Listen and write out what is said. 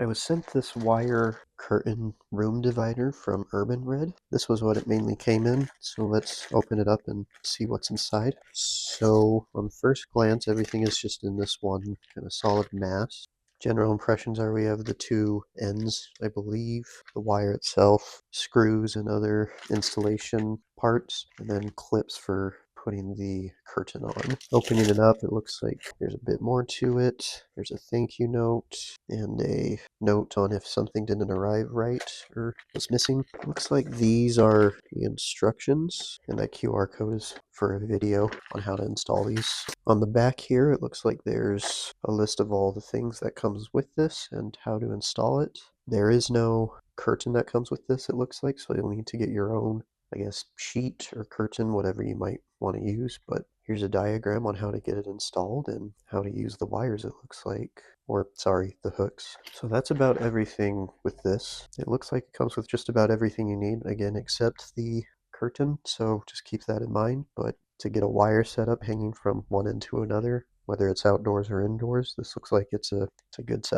I was sent this wire curtain room divider from UrbanRed. This was what it mainly came in, so let's open it up and see what's inside. So on first glance, everything is just in this one kind of solid mass. General impressions are we have the two ends, I believe, the wire itself, screws and other installation parts, and then clips for putting the curtain on. Opening it up, it looks like there's a bit more to it. There's a thank you note and a note on if something didn't arrive right or was missing. Looks like these are the instructions, and that QR code is for a video on how to install these. On the back here, it looks like there's a list of all the things that comes with this and how to install it. There is no curtain that comes with this, it looks like, so you'll need to get your own, I guess, sheet or curtain, whatever you might want to use. But here's a diagram on how to get it installed and how to use the wires, it looks like. Or, sorry, the hooks. So that's about everything with this. It looks like it comes with just about everything you need, again, except the curtain, so just keep that in mind. But to get a wire set up hanging from one end to another, whether it's outdoors or indoors, this looks like it's a good setup.